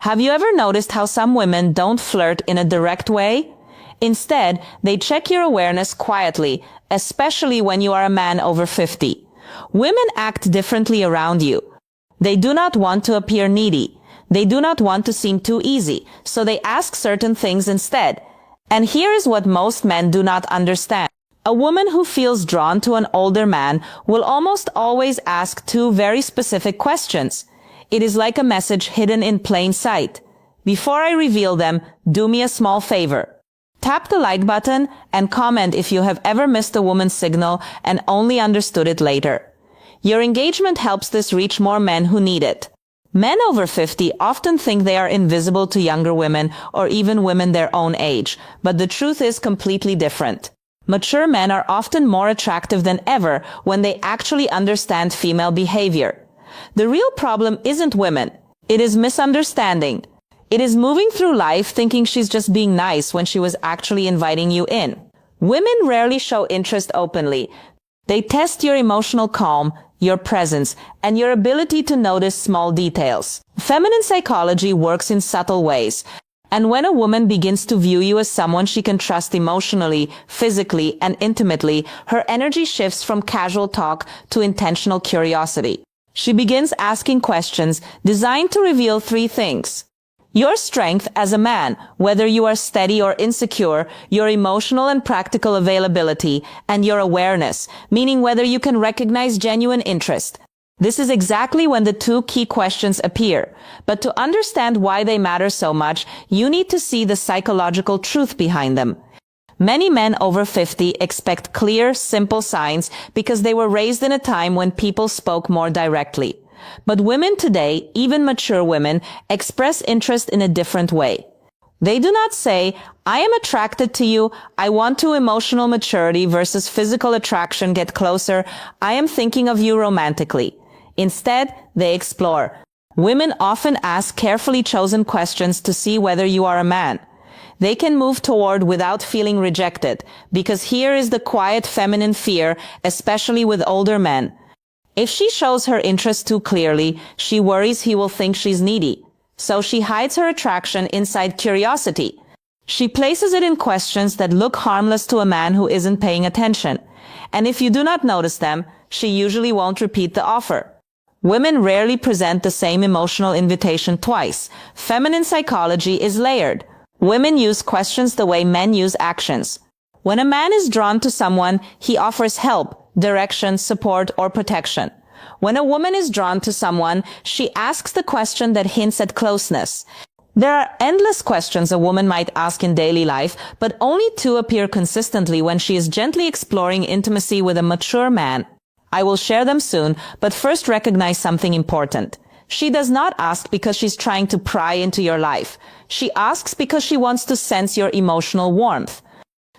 Have you ever noticed how some women don't flirt in a direct way? Instead, they check your awareness quietly, especially when you are a man over 50. Women act differently around you. They do not want to appear needy. They do not want to seem too easy, so they ask certain things instead. And here is what most men do not understand. A woman who feels drawn to an older man will almost always ask two very specific questions. It is like a message hidden in plain sight. Before I reveal them, do me a small favor. Tap the like button and comment if you have ever missed a woman's signal and only understood it later. Your engagement helps this reach more men who need it. Men over 50 often think they are invisible to younger women or even women their own age, but the truth is completely different. Mature men are often more attractive than ever when they actually understand female behavior. The real problem isn't women. It is misunderstanding. It is moving through life thinking she's just being nice when she was actually inviting you in. Women rarely show interest openly. They test your emotional calm, your presence, and your ability to notice small details. Feminine psychology works in subtle ways. And when a woman begins to view you as someone she can trust emotionally, physically, and intimately, her energy shifts from casual talk to intentional curiosity. She begins asking questions designed to reveal three things. Your strength as a man, whether you are steady or insecure, your emotional and practical availability, and your awareness, meaning whether you can recognize genuine interest. This is exactly when the two key questions appear. But to understand why they matter so much, you need to see the psychological truth behind them. Many men over 50 expect clear, simple signs because they were raised in a time when people spoke more directly. But women today, even mature women, express interest in a different way. They do not say, I am attracted to you, I want to emotional maturity versus physical attraction, get closer, I am thinking of you romantically. Instead, they explore. Women often ask carefully chosen questions to see whether you are a man. They can move toward without feeling rejected, because here is the quiet feminine fear, especially with older men. If she shows her interest too clearly, she worries he will think she's needy. So she hides her attraction inside curiosity. She places it in questions that look harmless to a man who isn't paying attention. And if you do not notice them, she usually won't repeat the offer. Women rarely present the same emotional invitation twice. Feminine psychology is layered. Women use questions the way men use actions. When a man is drawn to someone, he offers help, direction, support, or protection. When a woman is drawn to someone, she asks the question that hints at closeness. There are endless questions a woman might ask in daily life, but only two appear consistently when she is gently exploring intimacy with a mature man. I will share them soon, but first recognize something important. She does not ask because she's trying to pry into your life. She asks because she wants to sense your emotional warmth.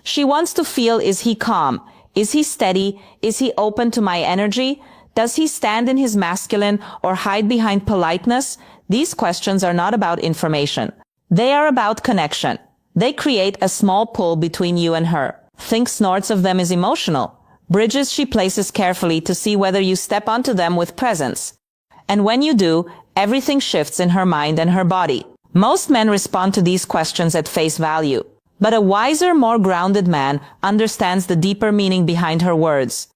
She wants to feel, is he calm? Is he steady? Is he open to my energy? Does he stand in his masculine or hide behind politeness? These questions are not about information. They are about connection. They create a small pull between you and her. Think snorts of them is emotional. Bridges she places carefully to see whether you step onto them with presence. And when you do, everything shifts in her mind and her body. Most men respond to these questions at face value. But a wiser, more grounded man understands the deeper meaning behind her words.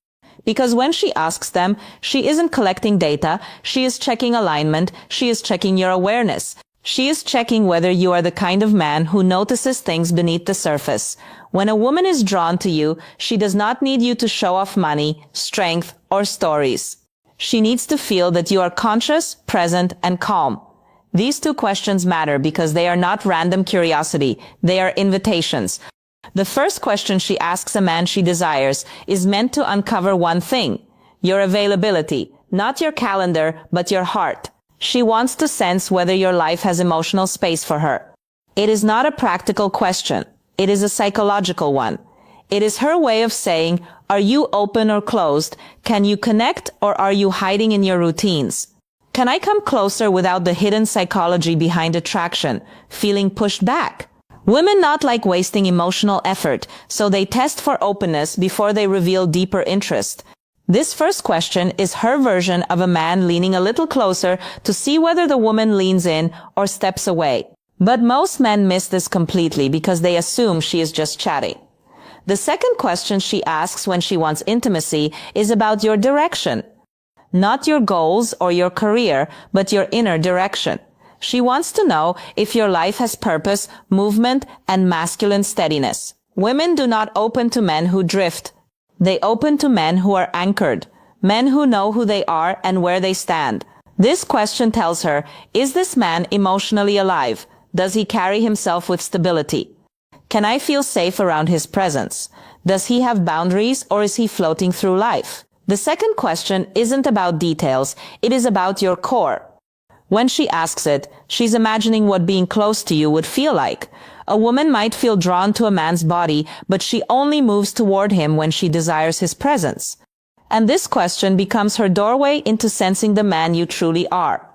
Because when she asks them, she isn't collecting data, she is checking alignment, she is checking your awareness. She is checking whether you are the kind of man who notices things beneath the surface. When a woman is drawn to you, she does not need you to show off money, strength, or stories. She needs to feel that you are conscious, present, and calm. These two questions matter because they are not random curiosity, they are invitations. The first question she asks a man she desires is meant to uncover one thing, your availability, not your calendar, but your heart. She wants to sense whether your life has emotional space for her. It is not a practical question. It is a psychological one. It is her way of saying, are you open or closed? Can you connect or are you hiding in your routines? Can I come closer without the hidden psychology behind attraction, feeling pushed back? Women not like wasting emotional effort, so they test for openness before they reveal deeper interest. This first question is her version of a man leaning a little closer to see whether the woman leans in or steps away. But most men miss this completely because they assume she is just chatting. The second question she asks when she wants intimacy is about your direction. Not your goals or your career, but your inner direction. She wants to know if your life has purpose, movement, and masculine steadiness. Women do not open to men who drift. They open to men who are anchored, men who know who they are and where they stand. This question tells her, is this man emotionally alive? Does he carry himself with stability? Can I feel safe around his presence? Does he have boundaries or is he floating through life? The second question isn't about details, it is about your core. When she asks it, she's imagining what being close to you would feel like. A woman might feel drawn to a man's body, but she only moves toward him when she desires his presence. And this question becomes her doorway into sensing the man you truly are.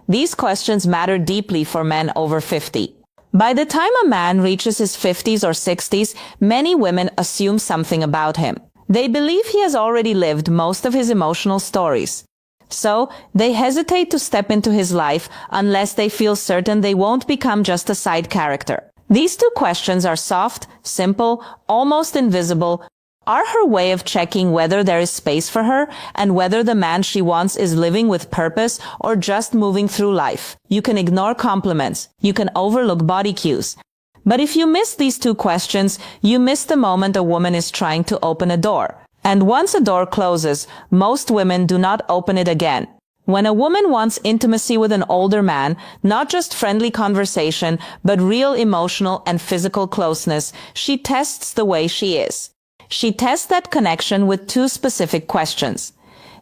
These questions matter deeply for men over 50. By the time a man reaches his 50s or 60s, many women assume something about him. They believe he has already lived most of his emotional stories. So, they hesitate to step into his life unless they feel certain they won't become just a side character. These two questions are soft, simple, almost invisible, are her way of checking whether there is space for her and whether the man she wants is living with purpose or just moving through life. You can ignore compliments. You can overlook body cues. But if you miss these two questions, you miss the moment a woman is trying to open a door. And once a door closes, most women do not open it again. When a woman wants intimacy with an older man, not just friendly conversation, but real emotional and physical closeness, she tests the way she is. She tests that connection with two specific questions.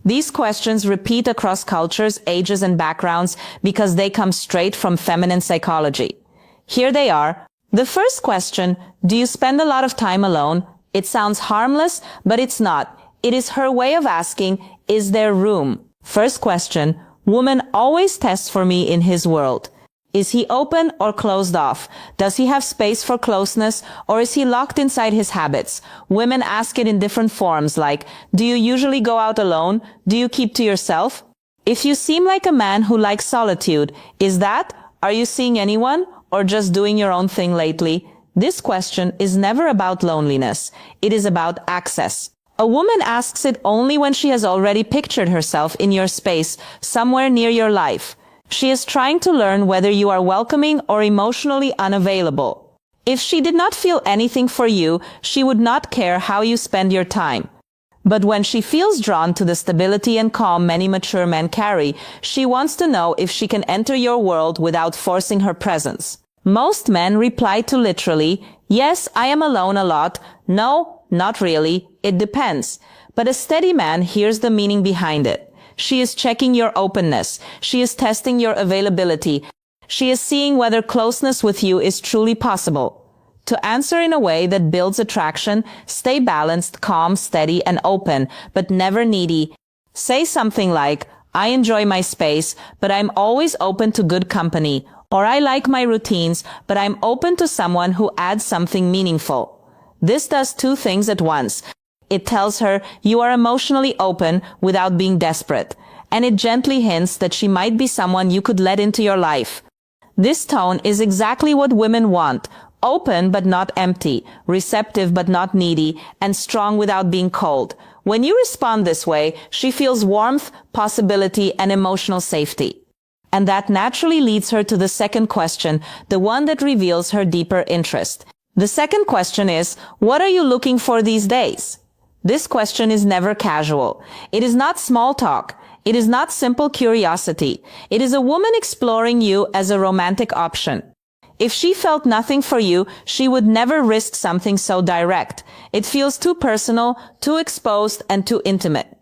These questions repeat across cultures, ages, and backgrounds because they come straight from feminine psychology. Here they are. The first question, do you spend a lot of time alone? It sounds harmless, but it's not. It is her way of asking, is there room? First question, woman always tests for me in his world. Is he open or closed off? Does he have space for closeness or is he locked inside his habits? Women ask it in different forms like, do you usually go out alone? Do you keep to yourself? If you seem like a man who likes solitude, is that? Are you seeing anyone or just doing your own thing lately? This question is never about loneliness. It is about access. A woman asks it only when she has already pictured herself in your space, somewhere near your life. She is trying to learn whether you are welcoming or emotionally unavailable. If she did not feel anything for you, she would not care how you spend your time. But when she feels drawn to the stability and calm many mature men carry, she wants to know if she can enter your world without forcing her presence. Most men reply to literally, yes, I am alone a lot. No, not really. It depends. But a steady man hears the meaning behind it. She is checking your openness. She is testing your availability. She is seeing whether closeness with you is truly possible. To answer in a way that builds attraction, stay balanced, calm, steady, and open, but never needy. Say something like, I enjoy my space, but I'm always open to good company. Or I like my routines, but I'm open to someone who adds something meaningful. This does two things at once. It tells her you are emotionally open without being desperate, and it gently hints that she might be someone you could let into your life. This tone is exactly what women want, open but not empty, receptive but not needy, and strong without being cold. When you respond this way, she feels warmth, possibility, and emotional safety. And that naturally leads her to the second question, the one that reveals her deeper interest. The second question is, what are you looking for these days? This question is never casual. It is not small talk. It is not simple curiosity. It is a woman exploring you as a romantic option. If she felt nothing for you, she would never risk something so direct. It feels too personal, too exposed, and too intimate.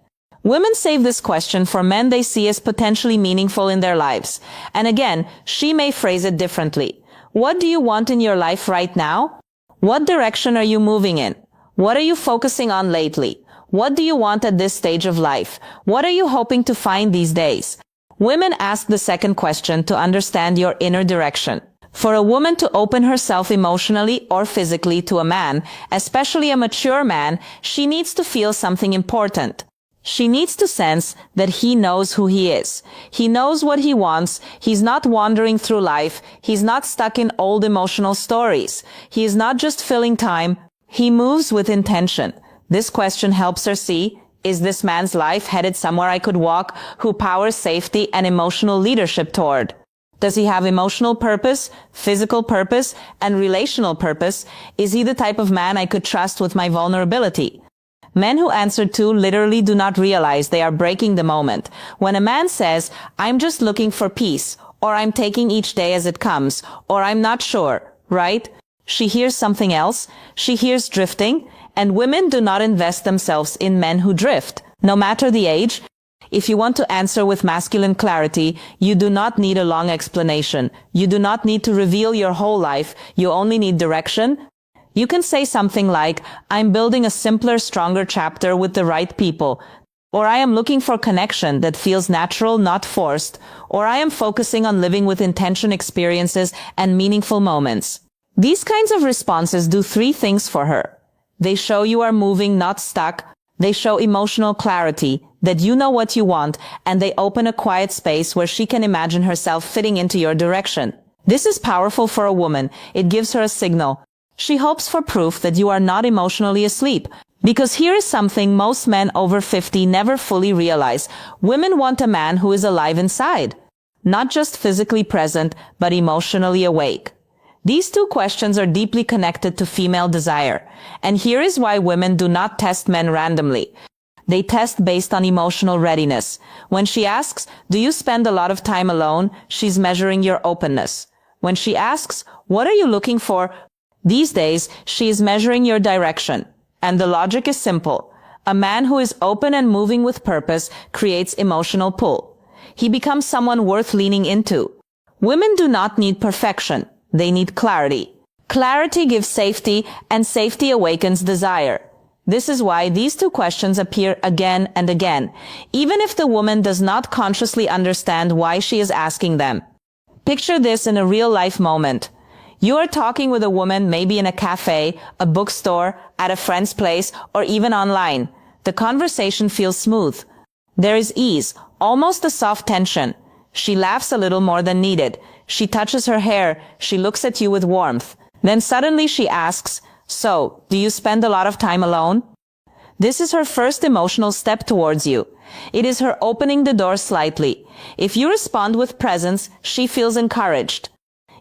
Women save this question for men they see as potentially meaningful in their lives. And again, she may phrase it differently. What do you want in your life right now? What direction are you moving in? What are you focusing on lately? What do you want at this stage of life? What are you hoping to find these days? Women ask the second question to understand your inner direction. For a woman to open herself emotionally or physically to a man, especially a mature man, she needs to feel something important. She needs to sense that he knows who he is. He knows what he wants. He's not wandering through life. He's not stuck in old emotional stories. He is not just filling time. He moves with intention. This question helps her see, is this man's life headed somewhere I could walk, who powers safety and emotional leadership toward? Does he have emotional purpose, physical purpose, and relational purpose? Is he the type of man I could trust with my vulnerability? Men who answer to literally do not realize they are breaking the moment. When a man says, I'm just looking for peace, or I'm taking each day as it comes, or I'm not sure, right? She hears something else. She hears drifting, and women do not invest themselves in men who drift. No matter the age, if you want to answer with masculine clarity, you do not need a long explanation. You do not need to reveal your whole life. You only need direction. You can say something like, I'm building a simpler, stronger chapter with the right people. Or I am looking for connection that feels natural, not forced. Or I am focusing on living with intention experiences and meaningful moments. These kinds of responses do three things for her. They show you are moving, not stuck. They show emotional clarity, that you know what you want, and they open a quiet space where she can imagine herself fitting into your direction. This is powerful for a woman. It gives her a signal. She hopes for proof that you are not emotionally asleep. Because here is something most men over 50 never fully realize. Women want a man who is alive inside. Not just physically present, but emotionally awake. These two questions are deeply connected to female desire. And here is why women do not test men randomly. They test based on emotional readiness. When she asks, do you spend a lot of time alone? She's measuring your openness. When she asks, what are you looking for? These days, she is measuring your direction. And the logic is simple. A man who is open and moving with purpose creates emotional pull. He becomes someone worth leaning into. Women do not need perfection. They need clarity. Clarity gives safety, and safety awakens desire. This is why these two questions appear again and again, even if the woman does not consciously understand why she is asking them. Picture this in a real-life moment. You are talking with a woman, maybe in a cafe, a bookstore, at a friend's place, or even online. The conversation feels smooth. There is ease, almost a soft tension. She laughs a little more than needed. She touches her hair. She looks at you with warmth. Then suddenly she asks, so, do you spend a lot of time alone? This is her first emotional step towards you. It is her opening the door slightly. If you respond with presence, she feels encouraged.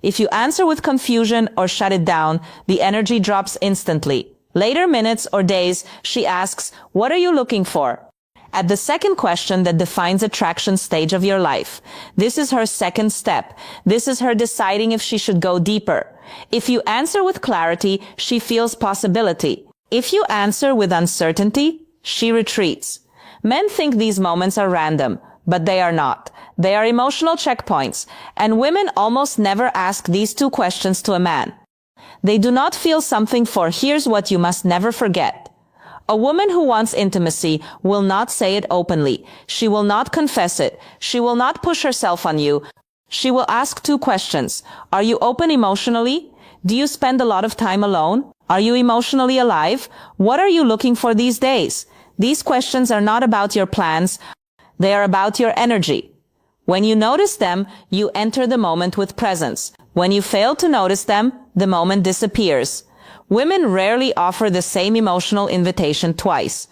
If you answer with confusion or shut it down, the energy drops instantly. Later minutes or days, she asks, what are you looking for? At the second question that defines attraction stage of your life. This is her second step. This is her deciding if she should go deeper. If you answer with clarity, she feels possibility. If you answer with uncertainty, she retreats. Men think these moments are random, but they are not. They are emotional checkpoints, and women almost never ask these two questions to a man. They do not feel something for here's what you must never forget. A woman who wants intimacy will not say it openly. She will not confess it. She will not push herself on you. She will ask two questions. Are you open emotionally? Do you spend a lot of time alone? Are you emotionally alive? What are you looking for these days? These questions are not about your plans. They are about your energy. When you notice them, you enter the moment with presence. When you fail to notice them, the moment disappears. Women rarely offer the same emotional invitation twice.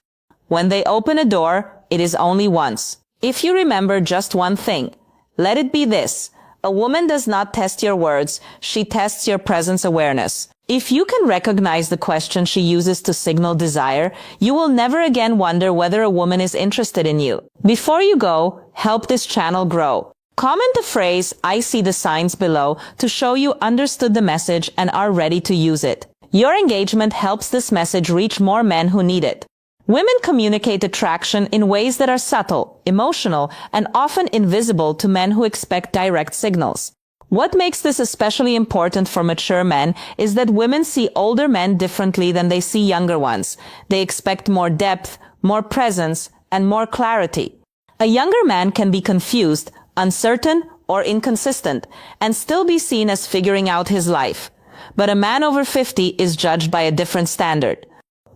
When they open a door, it is only once. If you remember just one thing, let it be this. A woman does not test your words, she tests your presence awareness. If you can recognize the question she uses to signal desire, you will never again wonder whether a woman is interested in you. Before you go, help this channel grow. Comment the phrase, I see the signs below, to show you understood the message and are ready to use it. Your engagement helps this message reach more men who need it. Women communicate attraction in ways that are subtle, emotional, and often invisible to men who expect direct signals. What makes this especially important for mature men is that women see older men differently than they see younger ones. They expect more depth, more presence, and more clarity. A younger man can be confused, uncertain, or inconsistent, and still be seen as figuring out his life. But a man over 50 is judged by a different standard.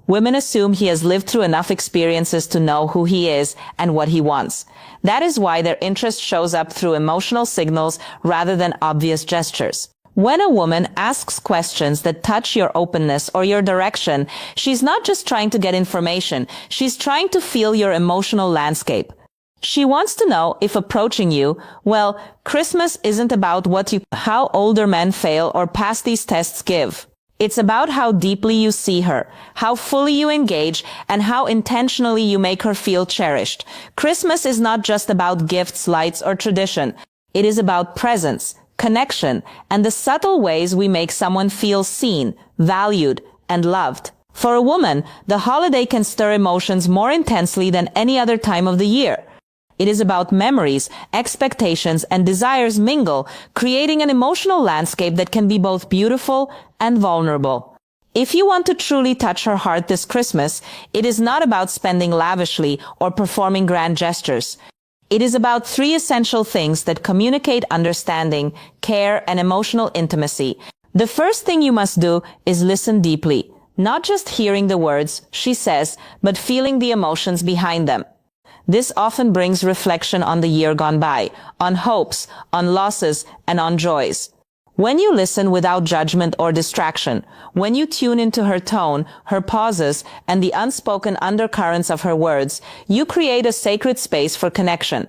Women assume he has lived through enough experiences to know who he is and what he wants. That is why their interest shows up through emotional signals rather than obvious gestures. When a woman asks questions that touch your openness or your direction, she's not just trying to get information, she's trying to feel your emotional landscape. She wants to know if approaching you, well, Christmas isn't about how older men fail or pass these tests give. It's about how deeply you see her, how fully you engage, and how intentionally you make her feel cherished. Christmas is not just about gifts, lights, or tradition. It is about presence, connection, and the subtle ways we make someone feel seen, valued, and loved. For a woman, the holiday can stir emotions more intensely than any other time of the year. It is about memories, expectations, and desires mingle, creating an emotional landscape that can be both beautiful and vulnerable. If you want to truly touch her heart this Christmas, it is not about spending lavishly or performing grand gestures. It is about 3 essential things that communicate understanding, care, and emotional intimacy. The first thing you must do is listen deeply, not just hearing the words she says, but feeling the emotions behind them. This often brings reflection on the year gone by, on hopes, on losses, and on joys. When you listen without judgment or distraction, when you tune into her tone, her pauses, and the unspoken undercurrents of her words, you create a sacred space for connection.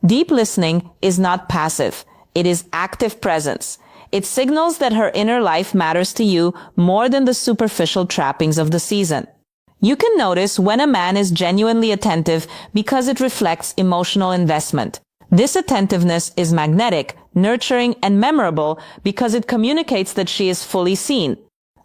Deep listening is not passive. It is active presence. It signals that her inner life matters to you more than the superficial trappings of the season. You can notice when a man is genuinely attentive because it reflects emotional investment. This attentiveness is magnetic, nurturing, and memorable because it communicates that she is fully seen.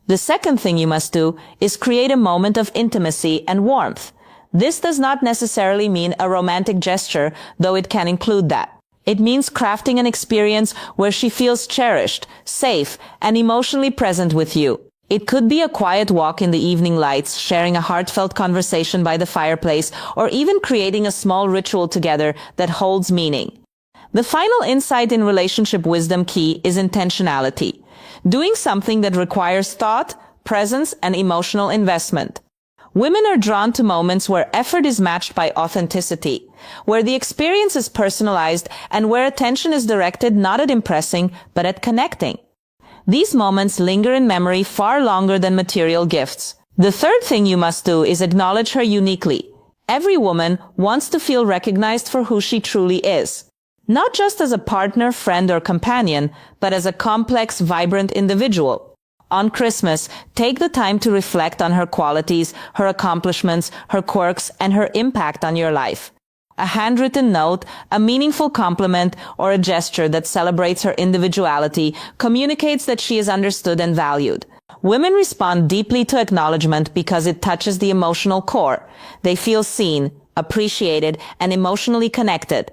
The second thing you must do is create a moment of intimacy and warmth. This does not necessarily mean a romantic gesture, though it can include that. It means crafting an experience where she feels cherished, safe, and emotionally present with you. It could be a quiet walk in the evening lights, sharing a heartfelt conversation by the fireplace, or even creating a small ritual together that holds meaning. The final insight in relationship wisdom key is intentionality. Doing something that requires thought, presence, and emotional investment. Women are drawn to moments where effort is matched by authenticity, where the experience is personalized, and where attention is directed not at impressing, but at connecting. These moments linger in memory far longer than material gifts. The third thing you must do is acknowledge her uniquely. Every woman wants to feel recognized for who she truly is. Not just as a partner, friend, or companion, but as a complex, vibrant individual. On Christmas, take the time to reflect on her qualities, her accomplishments, her quirks, and her impact on your life. A handwritten note, a meaningful compliment, or a gesture that celebrates her individuality communicates that she is understood and valued. Women respond deeply to acknowledgement because it touches the emotional core. They feel seen, appreciated, and emotionally connected.